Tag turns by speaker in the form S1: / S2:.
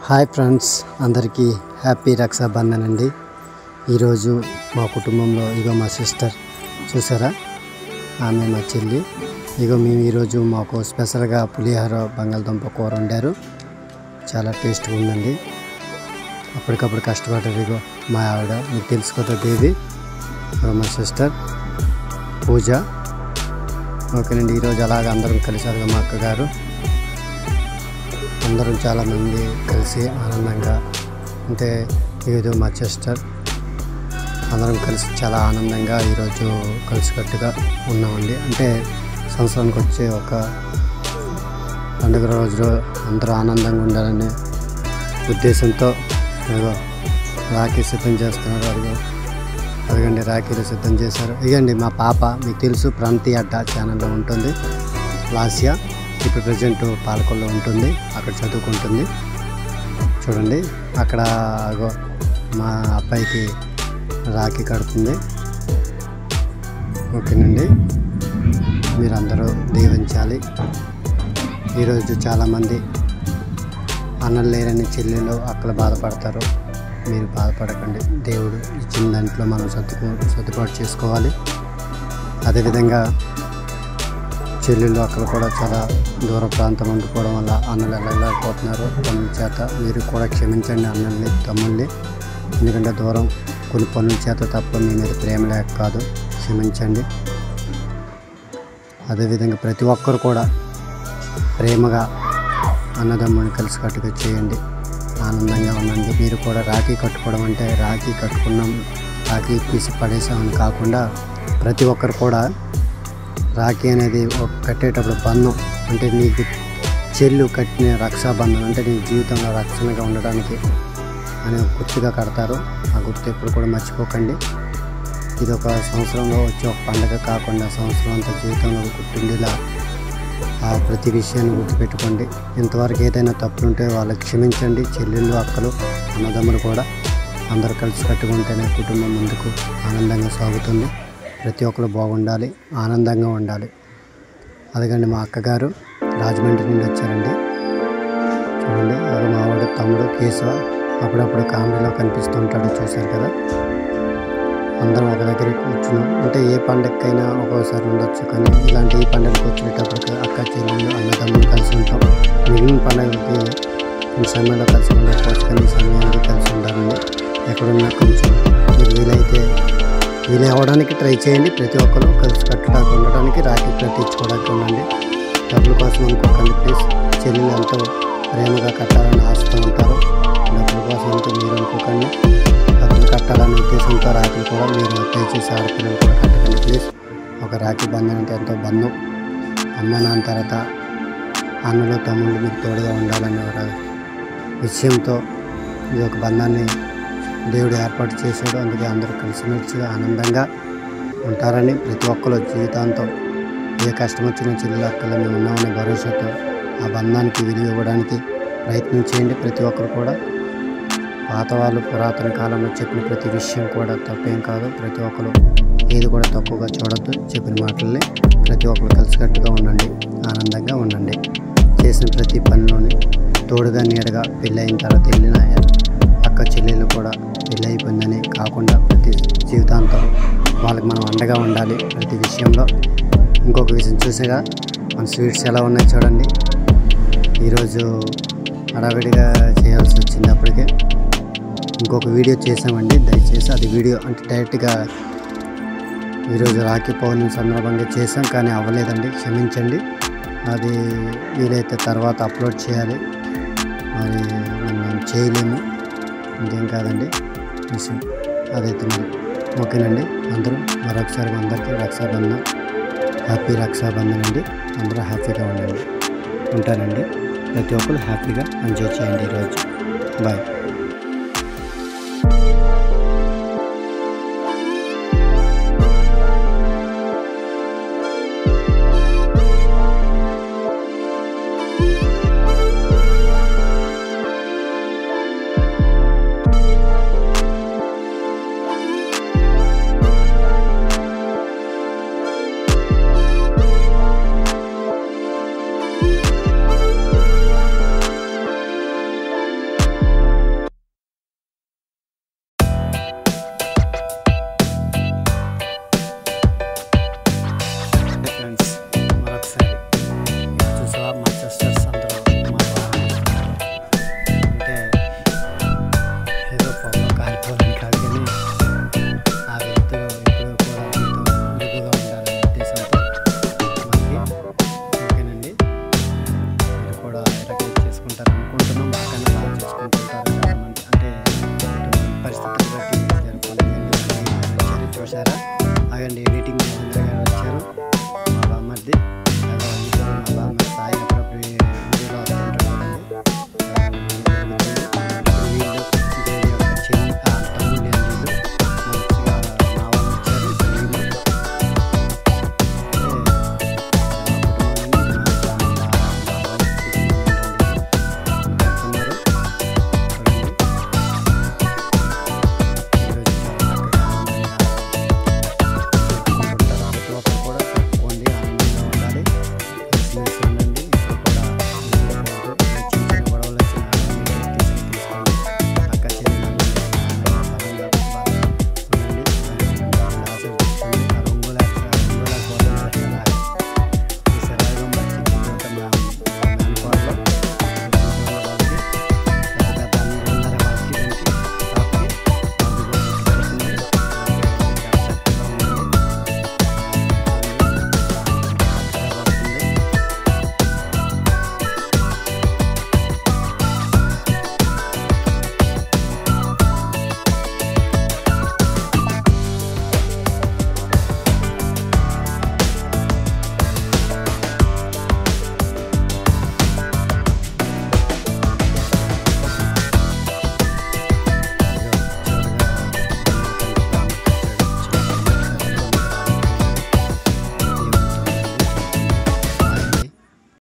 S1: Hi friends, అందరికీ happy Rakshabandhan అండి. ఈరోజు మా కుటుంబంలో మా సిస్టర్ చూసారా, ఆమె మా చెల్లి. మేము ఈరోజు మాకు స్పెషల్గా పులిహోర బంగాళదుంప కూర వండారు. చాలా టేస్ట్గా ఉందండి. అప్పటికప్పుడు కష్టపడ్డారు. మా ఆవిడ, మీకు తెలుసు కదా బేబీ, మా సిస్టర్ పూజ. ఓకేనండి, ఈరోజు అలాగ అందరం కలిసారుగా. మా అక్కగారు అందరం చాలామంది కలిసి ఆనందంగా, అంటే ఏదో మా సిస్టర్ అందరం కలిసి చాలా ఆనందంగా ఈరోజు కలిసికట్టుగా ఉన్నామండి. అంటే సంవత్సరానికి వచ్చే ఒక పండుగ రోజు అందరూ ఆనందంగా ఉండాలనే ఉద్దేశంతో రాఖీ సిద్ధం చేస్తున్నారు. అదిగండి రాఖీలు సిద్ధం చేశారు. ఇదండి మా పాప, మీకు తెలుసు, ప్రాంతీ అడ్డా ఛానల్లో ఉంటుంది. లాస్యా ఇప్పుడు ప్రజెంట్ పాలకొల్లో ఉంటుంది, అక్కడ చదువుకుంటుంది. చూడండి, అక్కడ మా అబ్బాయికి రాఖీ కడుతుంది. ఓకేనండి, మీరందరూ దీవించాలి. ఈరోజు చాలామంది అన్నలు లేరని చెల్లెలు అక్కలు బాధపడతారు. మీరు బాధపడకండి. దేవుడు ఇచ్చిన దాంట్లో మనం సర్దుబాటు చేసుకోవాలి. అదేవిధంగా చెల్లెళ్ళు అక్కలు కూడా చాలా దూర ప్రాంతం ఉండిపోవడం వల్ల అన్నలు వెళ్ళలేకపోతున్నారు పనుల చేత. మీరు కూడా క్షమించండి అన్నల్ని, తమ్ముళ్ళని. ఎందుకంటే దూరం కొన్ని పనుల చేత తప్ప మీ మీద ప్రేమ లేక కాదు, క్షమించండి. అదేవిధంగా ప్రతి ఒక్కరు కూడా ప్రేమగా అన్నదమ్ముని కలిసికట్టుగా చేయండి, ఆనందంగా ఉండండి. మీరు కూడా రాఖీ కట్టుకోవడం అంటే రాఖీ కట్టుకున్నాం, రాఖీ తీసి పడేసామని కాకుండా ప్రతి ఒక్కరు కూడా రాఖీ అనేది కట్టేటప్పుడు బంధం, అంటే నీకు చెల్లు కట్టిన రక్షాబంధం, అంటే నీ జీవితంలో రక్షణగా ఉండడానికి అని గుర్తుగా కడతారు. ఆ గుర్తు ఎప్పుడు కూడా మర్చిపోకండి. ఇది ఒక సంవత్సరంలో వచ్చే ఒక పండుగ కాకుండా సంవత్సరం అంతా జీవితంలో గుర్తుండేలా ఆ ప్రతి విషయాన్ని గుర్తుపెట్టుకోండి. ఇంతవరకు ఏదైనా తప్పులుంటే వాళ్ళకి క్షమించండి. చెల్లెళ్ళు, అక్కలు, అన్నదమ్ములు కూడా అందరూ కలిసి కట్టుకుంటేనే కుటుంబం ముందుకు ఆనందంగా సాగుతుంది. ప్రతి ఒక్కరు బాగుండాలి, ఆనందంగా ఉండాలి. అదిగండి మా అక్కగారు రాజమండ్రి నుండి వచ్చారండి. చూడండి, అది మా వాడు తమ్ముడు కేశవ, అప్పుడప్పుడు కామెడీలో కనిపిస్తుంటాడు, చూశారు కదా. అందరం ఒక దగ్గర కూర్చున్నాం. అంటే ఏ పండగకైనా ఒక్కోసారి ఉండొచ్చు, కానీ ఇలాంటి ఈ పండుగకి వచ్చేటప్పటికి అక్క చెల్లెళ్ళు అన్నదమ్ములు కలిసి ఉంటాం. మిగిలిన పండుగలకి ఈ సమయంలో కలిసి ఉండకపోవచ్చు, కానీ ఈ సమయానికి కలిసి ఉండాలండి. ఎక్కడున్నా కొంచెం మీకు వీలు అవ్వడానికి ట్రై చేయండి. ప్రతి ఒక్కరు కలిసి కట్టడానికి ఉండడానికి, రాఖీ కట్టించుకోవడానికి ఉండండి. డబ్బుల కోసం అనుకోకండి ప్లీజ్. చెల్లెలు ఎంతో ప్రేమగా కట్టాలని ఆశతో ఉంటారు. డబ్బుల కోసం అంతా మీరు అనుకోకండి. డబ్బులు కట్టాలనే ఉద్దేశంతో రాఖీలు కూడా మీరు దయచేసి ఆడపిల్లలు కూడా కట్టకండి ప్లీజ్. ఒక రాఖీ బంధం అంటే ఎంతో బంధం. అమ్మ నాన్న తర్వాత అన్నలు, తమ్ముళ్ళు మీకు తోడుగా ఉండాలనే ఒక విషయంతో ఇది ఒక బంధాన్ని దేవుడు ఏర్పాటు చేశాడు. అందుకే అందరూ కలిసిమెలిసిగా ఆనందంగా ఉంటారని, ప్రతి ఒక్కరు జీవితాంతం ఏ కష్టం వచ్చినా చెల్లెలు అక్కలు మేము ఉన్నామనే భరోసాతో ఆ బంధానికి విలువ ఇవ్వడానికి ప్రయత్నం చేయండి. ప్రతి ఒక్కరు కూడా పాత వాళ్ళు పురాతన కాలంలో చెప్పిన ప్రతి విషయం కూడా తప్పేం కాదు. ప్రతి ఒక్కరు ఏది కూడా తక్కువగా చూడొద్దు. చెప్పిన మాటల్ని ప్రతి ఒక్కరు కలిసికట్టుగా ఉండండి, ఆనందంగా ఉండండి. చేసిన ప్రతి పనిలోని తోడుగా నీడగా పెళ్ళి అయిన తర్వాత వెళ్ళిన అక్క చెల్లెళ్ళు కూడా పెళ్ళి అయిపోయిందని కాకుండా ప్రతి జీవితాంతం వాళ్ళకి మనం అండగా ఉండాలి ప్రతి విషయంలో. ఇంకొక విషయం చూసాగా, మన స్వీట్స్ ఎలా ఉన్నాయి చూడండి. ఈరోజు హడావిడిగా చేయాల్సి వచ్చింది. అప్పటికే ఇంకొక వీడియో చేసామండి, దయచేసి అది వీడియో అంటే డైరెక్ట్గా ఈరోజు రాఖీ పౌర్ణమి సందర్భంగా చేసాం, కానీ అవ్వలేదండి, క్షమించండి. అది వీలైతే తర్వాత అప్లోడ్ చేయాలి, మరి మనం చేయలేము, ఇంకేం కాదండి విషయం. అదైతే మరి ఓకేనండి. అందరూ మరొకసారి అందరికీ రక్షాబంధన్, హ్యాపీ రక్షాబంధన్ అండి. అందరూ హ్యాపీగా ఉండండి. ఉంటానండి. ప్రతి ఒక్కరు హ్యాపీగా ఎంజాయ్ చేయండి ఈరోజు. బాయ్.